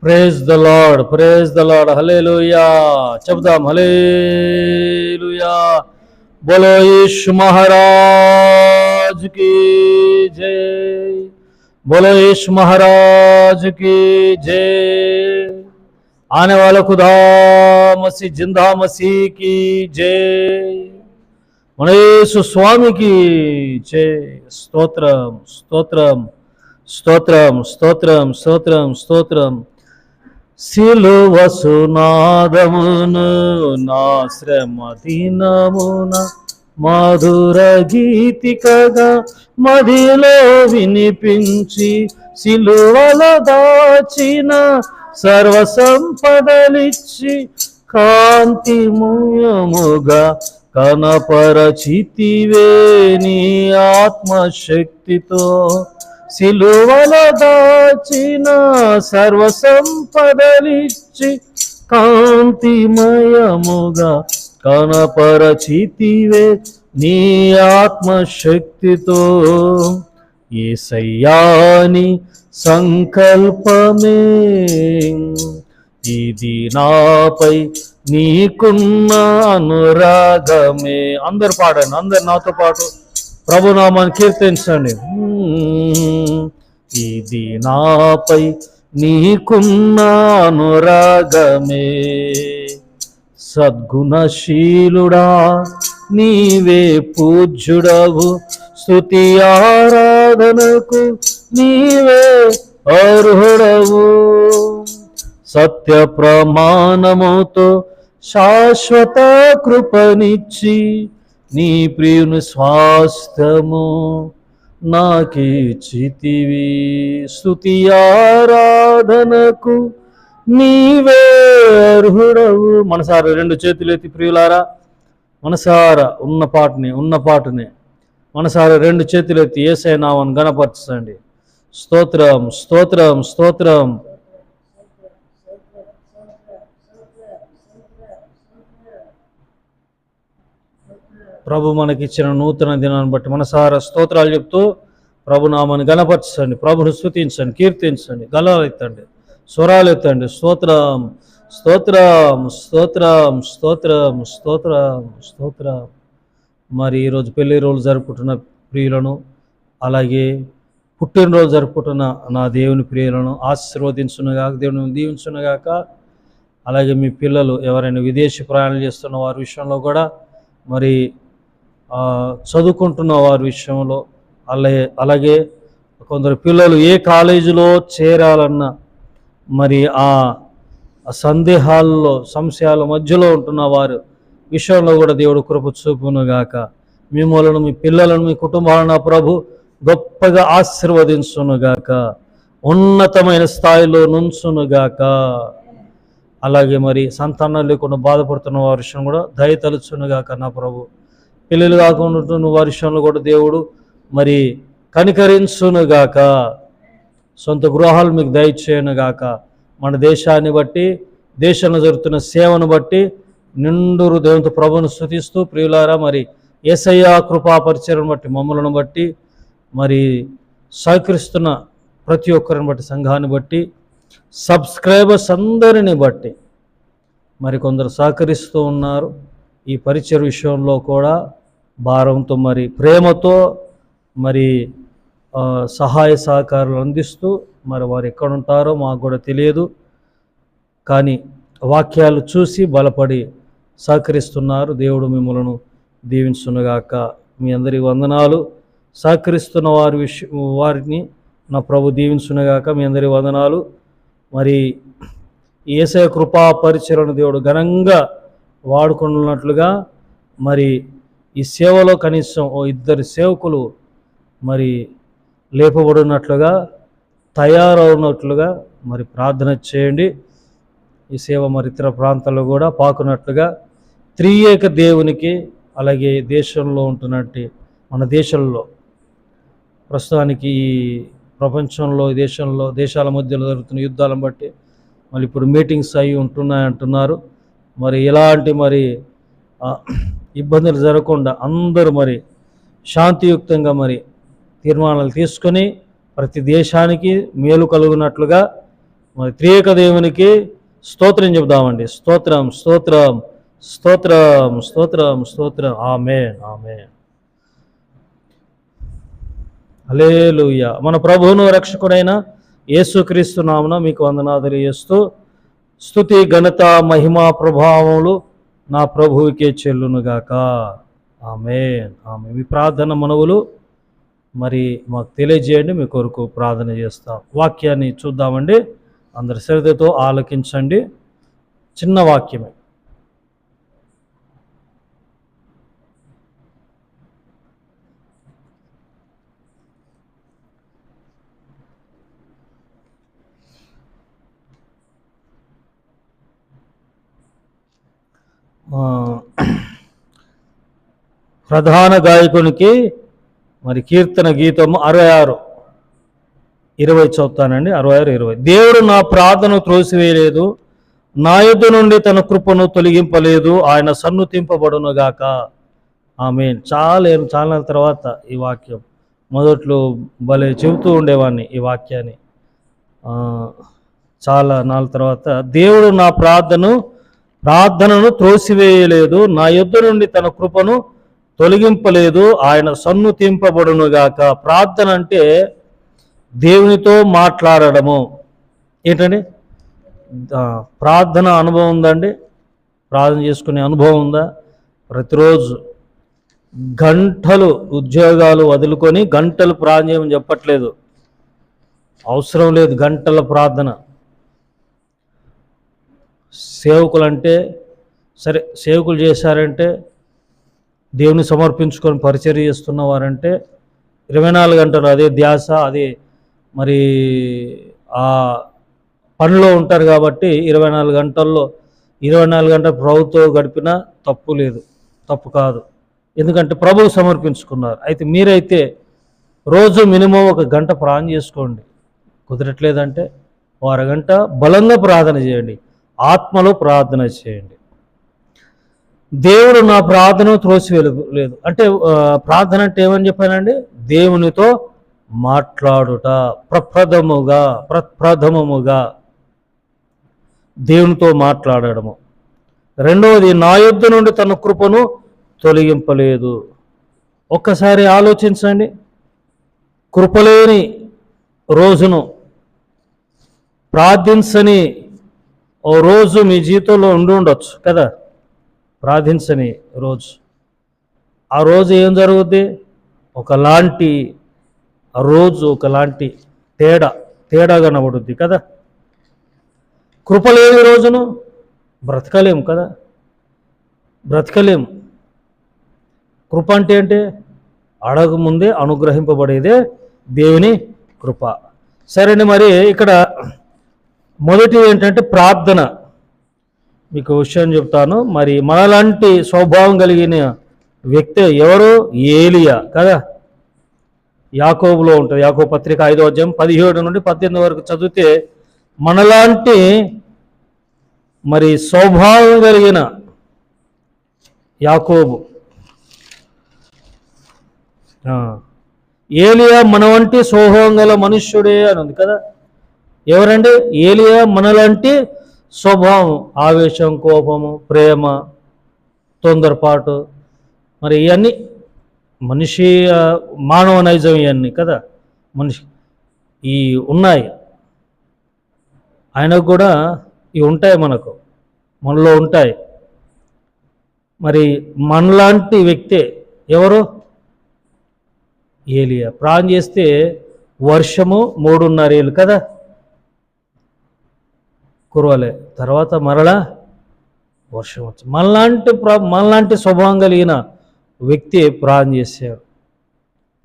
Praise the lord, praise the lord. Hallelujah చెప్దాం. Hallelujah. बोलो यीशु महाराज की जय, बोलो यीशु महाराज की जय। आने वाला खुदा मसीह, जिंदा मसीह की जय, మన యేసు స్వామికి జై. స్తోత్రం స్తోత్రం స్తోత్రం స్తోత్రం స్తోత్రం స్తోత్రం. సిలువ సునాదమును నా శ్రమ దినమున మధుర గీతికగా మదిలో వినిపించి, సిలువల దాచిన సర్వ సంపదలిచ్చి కాంతిమయముగా కనపరచితివే నీ ఆత్మశక్తితో. సిలువల దాచిన సర్వ సంపదలిచ్చి కాంతిమయముగా కనపరచితివే నీ ఆత్మశక్తితో. యేసయ్యాని సంకల్పమే ఇది నాపై నీకున్న అనురాగమే. అందరు పాడండి, అందరు నాతో పాటు ప్రభునామాన్ని కీర్తించండి. ఇది నాపై నీకున్న అనురాగమే. సద్గుణశీలుడా నీవే పూజ్యుడవు, స్తుతి ఆరాధనకు నీవే అర్హుడవు. సత్య ప్రమాణముతో శాశ్వత కృపనిచ్చి నీ ప్రియుని స్వాస్థ్యము నాకిచ్చితివి. స్తుతి ఆరాధనకు నీవే అర్హుడవు. మనసారా రెండు చేతులెత్తి ప్రియులారా, మనసారా ఉన్న పాటని మనసారా రెండు చేతులెత్తి యేసయ్య నామమును గణపరచండి. స్తోత్రం స్తోత్రం స్తోత్రం. ప్రభు మనకిచ్చిన నూతన దినాన్ని బట్టి మనసారా స్తోత్రాలు చెప్తూ ప్రభునామాన్ని గణపరచండి, ప్రభును స్తుతించండి, కీర్తించండి, గలాలు ఎత్తండి, స్వరాలు ఎత్తండి. స్తోత్రం స్తోత్రం స్తోత్రం స్తోత్రం స్తోత్రం స్తోత్రం. మరి ఈరోజు పెళ్లి రోజు జరుపుకుంటున్న ప్రియులను, అలాగే పుట్టినరోజు జరుపుకుంటున్న నా దేవుని ప్రియులను ఆశీర్వదించునుగాక, దేవుని దీవించునుగాక. అలాగే మీ పిల్లలు ఎవరైనా విదేశీ ప్రయాణాలు చేస్తున్న వారి విషయంలో కూడా, మరి చదువుకుంటున్న వారి విషయంలో, అలాగే కొందరు పిల్లలు ఏ కాలేజీలో చేరాలన్నా మరి ఆ సంశయాల మధ్యలో ఉంటున్న వారు విషయంలో కూడా దేవుడు కృప చూపునుగాక. మిమ్మల్ని, మీ పిల్లలను, మీ కుటుంబాలను ప్రభు గొప్పగా ఆశీర్వదించునుగాక, ఉన్నతమైన స్థాయిలో నుంచునుగాక. అలాగే మరి సంతానం లేకుండా బాధపడుతున్న వారి విషయం కూడా దయతలుచునుగాక నా ప్రభు. పిల్లలు కాకుండా ఉంటున్న వారి విషయంలో కూడా దేవుడు మరి కనికరించునుగాక, సొంత గృహాలు మీకు దయచేయనుగాక. మన దేశాన్ని బట్టి, దేశంలో జరుగుతున్న సేవను బట్టి నిండు దేవునితో ప్రభువును స్తుతిస్తూ ప్రియులారా, మరి యేసయ్య కృపా పరిచయం బట్టి, మమ్మలను బట్టి, మరి సహకరిస్తున్న ప్రతి ఒక్కరిని బట్టి, సంఘాన్ని బట్టి, సబ్స్క్రైబర్స్ అందరిని బట్టి మరి కొందరు సహకరిస్తూ ఉన్నారు. ఈ పరిచయ విషయంలో కూడా భారంతో, మరి ప్రేమతో, మరి సహాయ సహకారాలు అందిస్తూ, మరి వారు ఎక్కడుంటారో మాకు కూడా తెలియదు, కానీ వాక్యాలు చూసి బలపడి సహకరిస్తున్నారు. దేవుడు మిమ్మలను దీవించునుగాక. మీ అందరి వందనాలు. సహకరిస్తున్న వారిని నా ప్రభు దీవించునుగాక. మీ అందరి వందనాలు. మరి యేసయ్య కృపా పరిచయను దేవుడు ఘనంగా వాడుకున్నట్లుగా, మరి ఈ సేవలో కనీసం ఓ ఇద్దరు సేవకులు మరి లేపబడినట్లుగా, తయారవునట్లుగా మరి ప్రార్థన చేయండి. ఈ సేవ మరి ఇతర ప్రాంతాల్లో కూడా పాకున్నట్లుగా, త్రియేక దేవునికి, అలాగే దేశంలో ఉంటున్నట్టు మన దేశంలో ప్రస్తుతానికి ఈ ప్రపంచంలో, దేశాల మధ్యలో జరుగుతున్న యుద్ధాలను బట్టి మళ్ళీ ఇప్పుడు మీటింగ్స్ అయి ఉంటున్నాయంటున్నారు. మరి ఎలాంటి మరి ఇబ్బందులు జరగకుండా అందరూ మరి శాంతియుక్తంగా మరి తీర్మానాలు తీసుకొని ప్రతి దేశానికి మేలు కలుగునట్లుగా మరి త్రియేక దేవునికి స్తోత్రం చెబుదామండి. స్తోత్రం స్తోత్రం స్తోత్రం స్తోత్రం స్తోత్రం. ఆమేన్ ఆమేన్. హల్లెలూయా. మన ప్రభువును రక్షకుడైన యేసుక్రీస్తు నామమున మీకు వందనాలు తెలియజేస్తూ, స్తుతి ఘనత మహిమా ప్రభావములు నా ప్రభువుకే చెల్లునుగాక. ఆమేన్ ఆమేన్. మీ ప్రార్థన మనవులు మరి మాకు తెలియజేయండి, మీ కొరకు ప్రార్థన చేస్తాం. వాక్యాన్ని చూద్దామండి. అందరి శ్రద్ధతో ఆలకించండి. చిన్న వాక్యమే. ప్రధాన గాయకునికి మరి కీర్తన గీతము 66:20 చదువుతానండి. 66:20. దేవుడు నా ప్రార్థన త్రోసివేయలేదు, నా యొద్ద నుండి తన కృపను తొలగింపలేదు, ఆయన సన్నుతింపబడునుగాక. ఆమేన్. చాలా తర్వాత ఈ వాక్యం మొదట్లో భలే చెబుతూ ఉండేవాడిని ఈ వాక్యాన్ని. చాలా నాలుగు తర్వాత, దేవుడు నా ప్రార్థనను త్రోసివేయలేదు, నా యొద్ద నుండి తన కృపను తొలగింపలేదు, ఆయన సన్నుతింపబడునుగాక. ప్రార్థన అంటే దేవునితో మాట్లాడడము. ఏంటండి? ప్రార్థన అనుభవం ఉందండి? ప్రార్థన చేసుకునే అనుభవం ఉందా? ప్రతిరోజు గంటలు ఉద్యోగాలు వదులుకొని గంటలు ప్రార్థన చేయమని చెప్పట్లేదు, అవసరం లేదు గంటల ప్రార్థన. సేవకులంటే సరే, సేవకులు చేశారంటే, దేవుని సమర్పించుకొని పరిచర్య చేస్తున్న వారంటే 24 గంటలు అదే ధ్యాస, అదే మరి ఆ పనిలో ఉంటారు. కాబట్టి 24 గంటల్లో 24 గంటలు ప్రభుతో గడిపినా తప్పు లేదు, తప్పు కాదు. ఎందుకంటే ప్రభువు సమర్పించుకున్నారు. అయితే మీరైతే రోజు మినిమం 1 గంట ప్రార్థన చేసుకోండి. కుదరట్లేదంటే 1 అరగంట బలంగా ప్రార్థన చేయండి, ఆత్మలో ప్రార్థన చేయండి. దేవుడు నా ప్రార్థన త్రోసివేయలేదు అంటే, ప్రార్థన అంటే ఏమని చెప్పానండి? దేవునితో మాట్లాడుట. ప్రప్రథమముగా దేవునితో మాట్లాడడము. రెండవది, నా యొద్ద నుండి తన కృపను తొలగింపలేదు. ఒక్కసారి ఆలోచించండి. కృపలేని రోజును, ప్రార్థించని ఓ రోజు మీ జీవితంలో ఉండొచ్చు కదా. ప్రార్థించని రోజు, ఆ రోజు ఏం జరుగుద్ది? ఆ రోజు ఒకలాంటి తేడా కనబడుద్ది కదా. కృపలేని రోజును బ్రతకలేము కదా, బ్రతకలేము. కృప అంటే అడగ ముందే అనుగ్రహింపబడేదే దేవుని కృప. సరేనే. మరి ఇక్కడ మొదటి ఏంటంటే ప్రార్థన. మీకు విషయం చెప్తాను. మరి మనలాంటి స్వభావం కలిగిన వ్యక్తి ఎవరు? ఏలియా కదా. యాకోబులో ఉంటుంది. యాకోబు పత్రిక 5వ అధ్యాయం 17 నుండి 18 వరకు చదివితే మనలాంటి మరి స్వభావం కలిగిన యాకోబు, ఏలియా మన వంటి స్వభావం గల మనుష్యుడే అని ఉంది కదా. ఎవరండి? ఏలియా మనలాంటి స్వభావం, ఆవేశం, కోపము, ప్రేమ, తొందరపాటు, మరి ఇవన్నీ మనిషి మానవ నైజం ఇవన్నీ కదా. మనిషి ఈ ఉన్నాయి, ఆయనకు కూడా ఇవి ఉంటాయి, మనలో ఉంటాయి. మరి మనలాంటి వ్యక్తే ఎవరు? ఏలియా. ప్రార్థన చేస్తే వర్షము 3.5 ఏళ్ళు కదా కురవలే, తర్వాత మరలా వర్షం వచ్చింది. మనలాంటి స్వభావం కలిగిన వ్యక్తి ప్రార్థన చేశారు.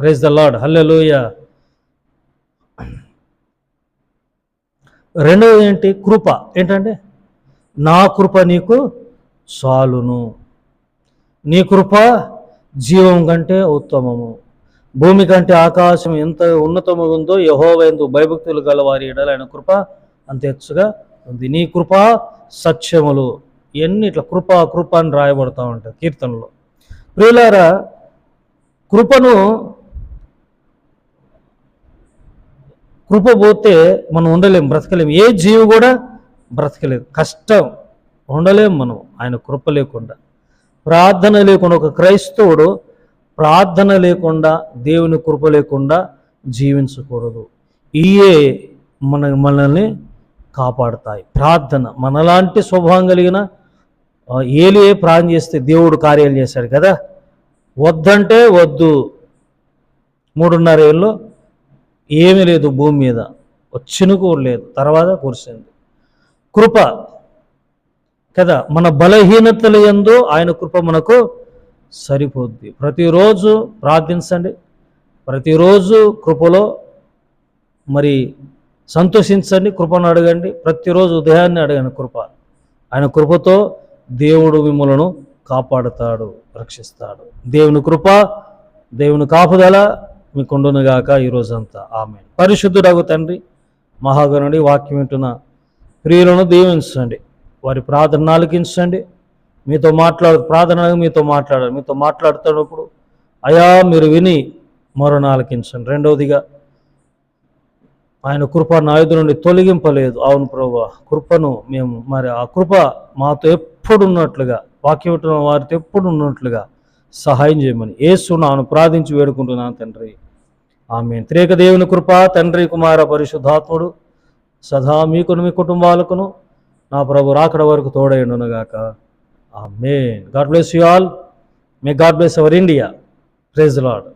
Praise the lord. హల్లెలూయా. రెండవది ఏంటి? కృప. ఏంటంటే, నా కృప నీకు చాలును, నీ కృప జీవం కంటే ఉత్తమము, భూమి కంటే ఆకాశం ఎంత ఉన్నతముగా ఉందో యెహోవా యందు భయభక్తులు గల వారి ఎడల ఆయన కృప అంత హెచ్చుగా ఉంది. నీ కృప సత్యములు, ఇవన్నీ ఇట్లా కృప అని రాయబడతా ఉంటాయి కీర్తనలో. ప్రియులారా, కృప పోతే మనం ఉండలేం, బ్రతకలేం. ఏ జీవి కూడా బ్రతకలేదు, కష్టం, ఉండలేం మనం ఆయన కృప లేకుండా. ప్రార్థన లేకుండా ఒక క్రైస్తవుడు ప్రార్థన లేకుండా, దేవుని కృప లేకుండా జీవించకూడదు. ఇయే మనల్ని కాపాడుతాయి. ప్రార్థన, మనలాంటి స్వభావం కలిగిన ఏలియే ప్రార్థన చేస్తే దేవుడు కార్యాలు చేశాడు కదా. వద్దంటే వద్దు, 3.5 ఏళ్ళలో ఏమీ లేదు భూమి మీద, చినుకు లేదు, తర్వాత కురిసింది. కృప కదా, మన బలహీనతల యందు ఆయన కృప మనకు సరిపోద్ది. ప్రతిరోజు ప్రార్థించండి, ప్రతిరోజు కృపలో మరి సంతోషించండి, కృపను అడగండి. ప్రతిరోజు ఉదయాన్నే అడగండి కృప. ఆయన కృపతో దేవుడు మిమ్మలను కాపాడుతాడు, రక్షిస్తాడు. దేవుని కృప, దేవుని కాపుదల మీకుండునుగాక ఈరోజంతా. ఆమేన్. పరిశుద్ధుడగు తండ్రి, మహాగణుడి, వాక్యం వింటున్న ప్రియులను దీవించండి, వారి ప్రార్థన ఆలకించండి. మీతో ప్రార్థన మీతో మాట్లాడుతున్నప్పుడు అయా మీరు విని మరణ ఆలకించండి. రెండవదిగా, ఆయన కృప నా ఎదురు నుండి తొలగింపలేదు. అవును ప్రభువా, కృపను మేము మరి ఆ కృప మాతో ఎప్పుడు ఉన్నట్లుగా, వాక్యం వింటున్న వారితో ఎప్పుడు ఉన్నట్లుగా సహాయం చేయమని యేసు నామమున ప్రార్థించి వేడుకుంటున్నాను తండ్రి. ఆమేన్. త్రియేక దేవుని కృప, తండ్రి, కుమార, పరిశుద్ధాత్ముడు సదా మీకును మీ కుటుంబాలకును నా ప్రభు రాకడ వరకు తోడైండునుగాక. Amen. God bless you all. May God bless our India. Praise the lord.